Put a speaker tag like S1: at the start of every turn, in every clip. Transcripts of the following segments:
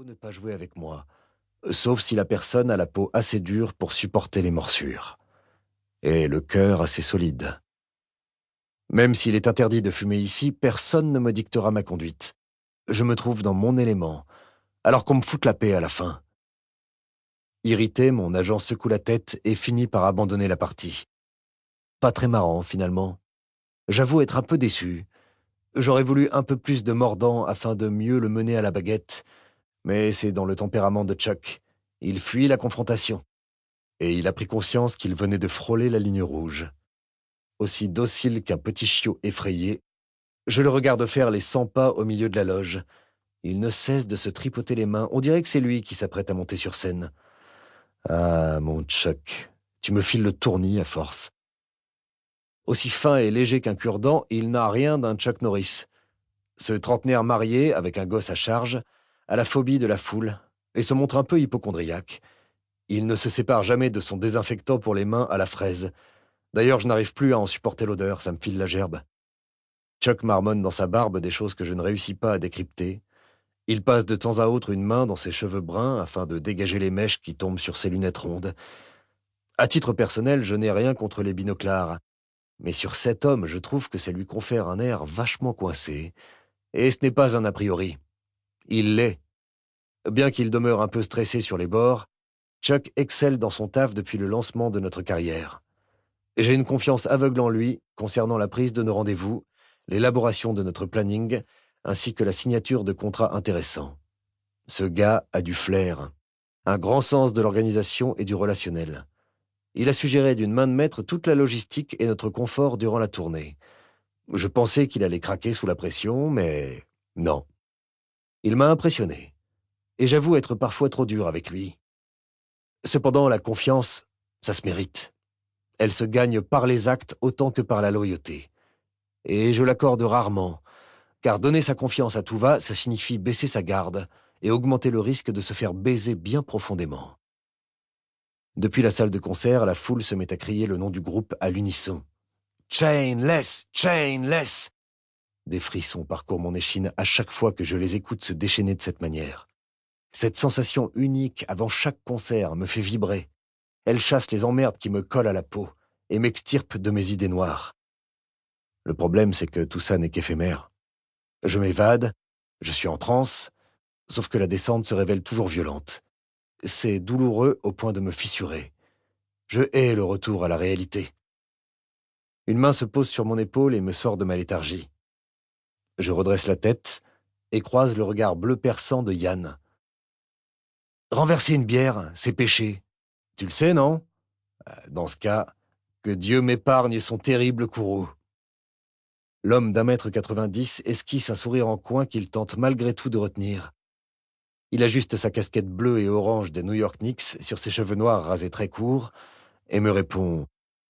S1: ne pas jouer avec moi, sauf si la personne a la peau assez dure pour supporter les morsures, et le cœur assez solide. Même s'il est interdit de fumer ici, personne ne me dictera ma conduite. Je me trouve dans mon élément, alors qu'on me foute la paix à la fin. Irrité, mon agent secoue la tête et finit par abandonner la partie. Pas très marrant, finalement. J'avoue être un peu déçu. J'aurais voulu un peu plus de mordant afin de mieux le mener à la baguette, mais c'est dans le tempérament de Chuck. Il fuit la confrontation. Et il a pris conscience qu'il venait de frôler la ligne rouge. Aussi docile qu'un petit chiot effrayé, je le regarde faire les 100 pas au milieu de la loge. Il ne cesse de se tripoter les mains. On dirait que c'est lui qui s'apprête à monter sur scène. Ah, mon Chuck, tu me files le tournis à force. Aussi fin et léger qu'un cure-dent, il n'a rien d'un Chuck Norris. Ce trentenaire marié, avec un gosse à charge, a la phobie de la foule et se montre un peu hypocondriaque. Il ne se sépare jamais de son désinfectant pour les mains à la fraise. D'ailleurs, je n'arrive plus à en supporter l'odeur, ça me file la gerbe. Chuck marmonne dans sa barbe des choses que je ne réussis pas à décrypter. Il passe de temps à autre une main dans ses cheveux bruns afin de dégager les mèches qui tombent sur ses lunettes rondes. À titre personnel, je n'ai rien contre les binoclars, mais sur cet homme, je trouve que ça lui confère un air vachement coincé. Et ce n'est pas un a priori. Il l'est. Bien qu'il demeure un peu stressé sur les bords, Chuck excelle dans son taf depuis le lancement de notre carrière. J'ai une confiance aveugle en lui concernant la prise de nos rendez-vous, l'élaboration de notre planning, ainsi que la signature de contrats intéressants. Ce gars a du flair, un grand sens de l'organisation et du relationnel. Il a suggéré d'une main de maître toute la logistique et notre confort durant la tournée. Je pensais qu'il allait craquer sous la pression, mais non. Il m'a impressionné, et j'avoue être parfois trop dur avec lui. Cependant, la confiance, ça se mérite. Elle se gagne par les actes autant que par la loyauté. Et je l'accorde rarement, car donner sa confiance à tout va, ça signifie baisser sa garde et augmenter le risque de se faire baiser bien profondément. Depuis la salle de concert, la foule se met à crier le nom du groupe à l'unisson. Chainless! Chainless! Des frissons parcourent mon échine à chaque fois que je les écoute se déchaîner de cette manière. Cette sensation unique avant chaque concert me fait vibrer. Elle chasse les emmerdes qui me collent à la peau et m'extirpe de mes idées noires. Le problème, c'est que tout ça n'est qu'éphémère. Je m'évade, je suis en transe, sauf que la descente se révèle toujours violente. C'est douloureux au point de me fissurer. Je hais le retour à la réalité. Une main se pose sur mon épaule et me sort de ma léthargie. Je redresse la tête et croise le regard bleu perçant de Yann. Renverser une bière, c'est péché. Tu le sais, non? Dans ce cas, que Dieu m'épargne son terrible courroux. L'homme d'1,90 m esquisse un sourire en coin qu'il tente malgré tout de retenir. Il ajuste sa casquette bleue et orange des New York Knicks sur ses cheveux noirs rasés très courts et me répond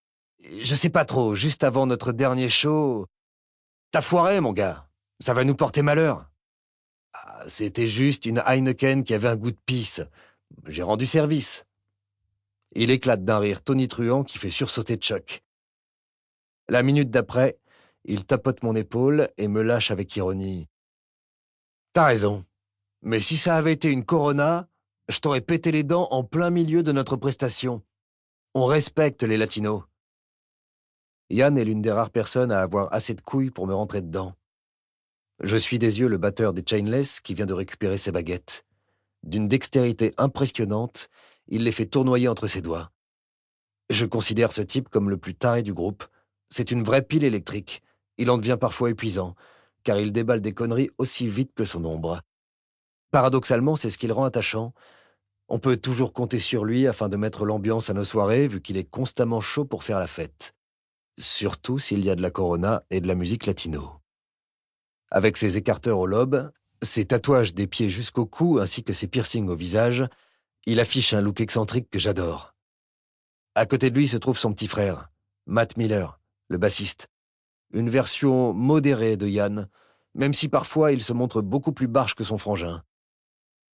S1: « Je sais pas trop, juste avant notre dernier show... T'as foiré, mon gars. Ça va nous porter malheur. » C'était juste une Heineken qui avait un goût de pisse. J'ai rendu service. Il éclate d'un rire tonitruant qui fait sursauter Chuck. La minute d'après, il tapote mon épaule et me lâche avec ironie. « T'as raison. Mais si ça avait été une Corona, je t'aurais pété les dents en plein milieu de notre prestation. On respecte les latinos. » Yann est l'une des rares personnes à avoir assez de couilles pour me rentrer dedans. Je suis des yeux le batteur des Chainless qui vient de récupérer ses baguettes. D'une dextérité impressionnante, il les fait tournoyer entre ses doigts. Je considère ce type comme le plus taré du groupe. C'est une vraie pile électrique. Il en devient parfois épuisant, car il déballe des conneries aussi vite que son ombre. Paradoxalement, c'est ce qui le rend attachant. On peut toujours compter sur lui afin de mettre l'ambiance à nos soirées, vu qu'il est constamment chaud pour faire la fête. Surtout s'il y a de la Corona et de la musique latino. Avec ses écarteurs au lobe, ses tatouages des pieds jusqu'au cou ainsi que ses piercings au visage, il affiche un look excentrique que j'adore. À côté de lui se trouve son petit frère, Matt Miller, le bassiste. Une version modérée de Yann, même si parfois il se montre beaucoup plus barge que son frangin.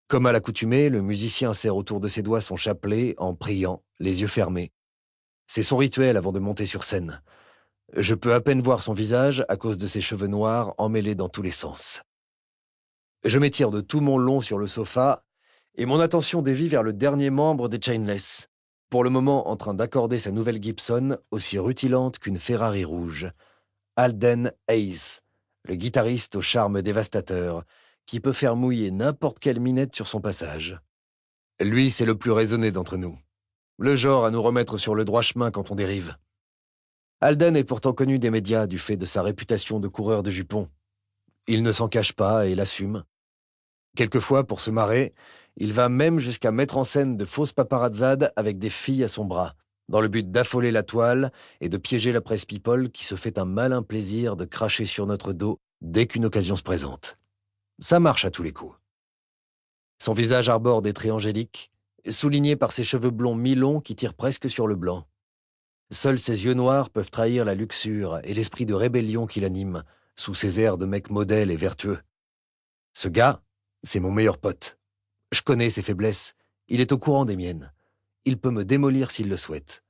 S1: Comme à l'accoutumée, le musicien serre autour de ses doigts son chapelet en priant, les yeux fermés. C'est son rituel avant de monter sur scène. Je peux à peine voir son visage à cause de ses cheveux noirs emmêlés dans tous les sens. Je m'étire de tout mon long sur le sofa Et mon attention dévie vers le dernier membre des Chainless, pour le moment en train d'accorder sa nouvelle Gibson aussi rutilante qu'une Ferrari rouge. Alden Hayes, le guitariste au charme dévastateur, qui peut faire mouiller n'importe quelle minette sur son passage. Lui, c'est le plus raisonné d'entre nous. Le genre à nous remettre sur le droit chemin quand on dérive. Alden est pourtant connu des médias du fait de sa réputation de coureur de jupons. Il ne s'en cache pas et l'assume. Quelquefois, pour se marrer, il va même jusqu'à mettre en scène de fausses paparazzades avec des filles à son bras, dans le but d'affoler la toile et de piéger la presse people qui se fait un malin plaisir de cracher sur notre dos dès qu'une occasion se présente. Ça marche à tous les coups. Son visage arbore des traits angéliques, soulignés par ses cheveux blonds mi-longs qui tirent presque sur le blanc. Seuls ses yeux noirs peuvent trahir la luxure et l'esprit de rébellion qui l'anime, sous ses airs de mec modèle et vertueux. Ce gars, c'est mon meilleur pote. Je connais ses faiblesses, il est au courant des miennes. Il peut me démolir s'il le souhaite.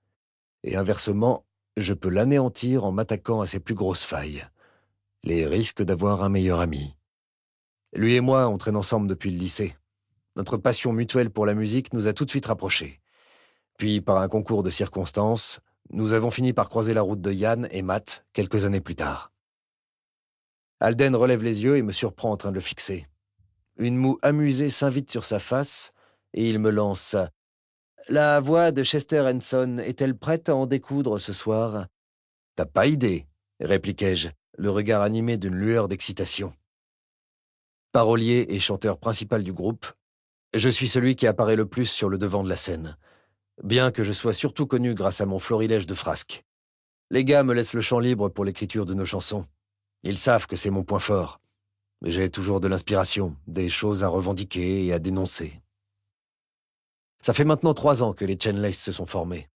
S1: Et inversement, je peux l'anéantir en m'attaquant à ses plus grosses failles. Les risques d'avoir un meilleur ami. Lui et moi, on traîne ensemble depuis le lycée. Notre passion mutuelle pour la musique nous a tout de suite rapprochés. Puis, par un concours de circonstances, nous avons fini par croiser la route de Yann et Matt quelques années plus tard. Alden relève les yeux et me surprend en train de le fixer. Une moue amusée s'invite sur sa face et il me lance « La voix de Chester Hanson est-elle prête à en découdre ce soir ?»« T'as pas idée » répliquai-je, le regard animé d'une lueur d'excitation. Parolier et chanteur principal du groupe, je suis celui qui apparaît le plus sur le devant de la scène, bien que je sois surtout connu grâce à mon florilège de frasques. Les gars me laissent le champ libre pour l'écriture de nos chansons. Ils savent que c'est mon point fort. J'ai toujours de l'inspiration, des choses à revendiquer et à dénoncer. Ça fait maintenant 3 ans que les Chainless se sont formés.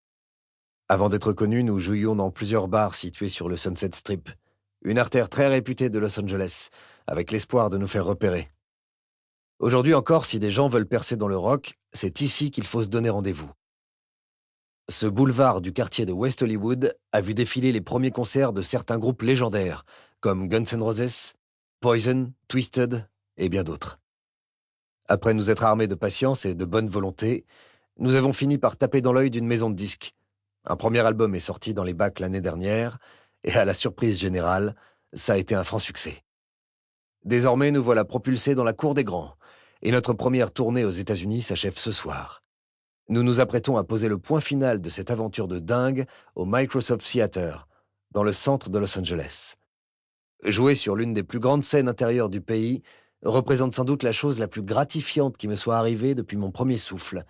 S1: Avant d'être connus, nous jouions dans plusieurs bars situés sur le Sunset Strip, une artère très réputée de Los Angeles, avec l'espoir de nous faire repérer. Aujourd'hui encore, si des gens veulent percer dans le rock, c'est ici qu'il faut se donner rendez-vous. Ce boulevard du quartier de West Hollywood a vu défiler les premiers concerts de certains groupes légendaires, comme Guns N' Roses, Poison, Twisted et bien d'autres. Après nous être armés de patience et de bonne volonté, nous avons fini par taper dans l'œil d'une maison de disques. Un premier album est sorti dans les bacs l'année dernière, et à la surprise générale, ça a été un franc succès. Désormais, nous voilà propulsés dans la cour des grands, et notre première tournée aux États-Unis s'achève ce soir. Nous nous apprêtons à poser le point final de cette aventure de dingue au Microsoft Theater, dans le centre de Los Angeles. Jouer sur l'une des plus grandes scènes intérieures du pays représente sans doute la chose la plus gratifiante qui me soit arrivée depuis mon premier souffle,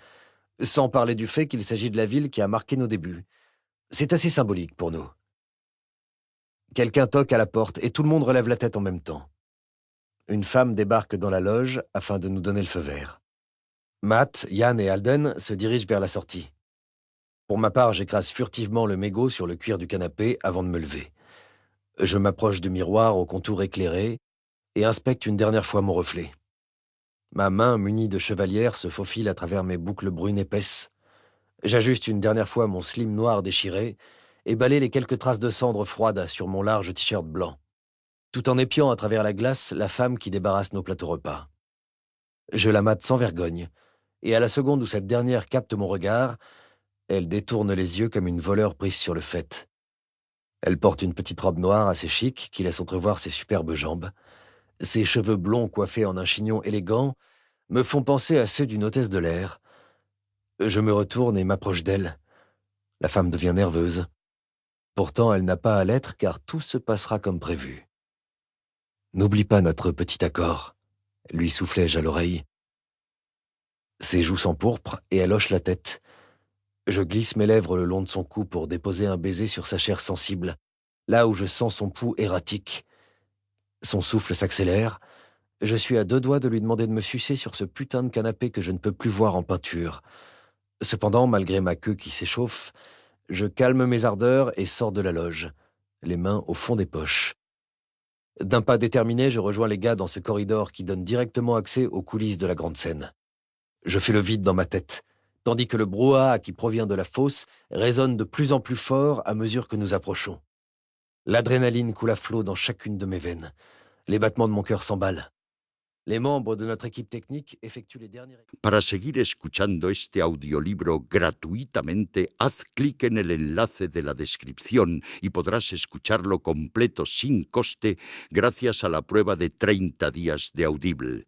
S1: sans parler du fait qu'il s'agit de la ville qui a marqué nos débuts. C'est assez symbolique pour nous. Quelqu'un toque à la porte et tout le monde relève la tête en même temps. Une femme débarque dans la loge afin de nous donner le feu vert. Matt, Yann et Alden se dirigent vers la sortie. Pour ma part, j'écrase furtivement le mégot sur le cuir du canapé avant de me lever. Je m'approche du miroir au contour éclairé et inspecte une dernière fois mon reflet. Ma main munie de chevalière se faufile à travers mes boucles brunes épaisses. J'ajuste une dernière fois mon slim noir déchiré et balaie les quelques traces de cendre froide sur mon large t-shirt blanc, tout en épiant à travers la glace la femme qui débarrasse nos plateaux repas. Je la mate sans vergogne, et à la seconde où cette dernière capte mon regard, elle détourne les yeux comme une voleure prise sur le fait. Elle porte une petite robe noire assez chic qui laisse entrevoir ses superbes jambes. Ses cheveux blonds coiffés en un chignon élégant me font penser à ceux d'une hôtesse de l'air. Je me retourne et m'approche d'elle. La femme devient nerveuse. Pourtant, elle n'a pas à l'être car tout se passera comme prévu. N'oublie pas notre petit accord, lui soufflai-je à l'oreille. Ses joues s'empourprent et elle hoche la tête. Je glisse mes lèvres le long de son cou pour déposer un baiser sur sa chair sensible, là où je sens son pouls erratique. Son souffle s'accélère. Je suis à 2 doigts de lui demander de me sucer sur ce putain de canapé que je ne peux plus voir en peinture. Cependant, malgré ma queue qui s'échauffe, je calme mes ardeurs et sors de la loge, les mains au fond des poches. D'un pas déterminé, je rejoins les gars dans ce corridor qui donne directement accès aux coulisses de la grande scène. Je fais le vide dans ma tête, tandis que le brouhaha qui provient de la fosse résonne de plus en plus fort à mesure que nous approchons. L'adrénaline coule à flot dans chacune de mes veines. Les battements de mon cœur s'emballent. Les membres de notre équipe technique effectuent les derniers...
S2: Para seguir escuchando este audiolibro gratuitamente, haz clic en el enlace de la descripción y podrás escucharlo completo sin coste gracias a la prueba de 30 días de Audible.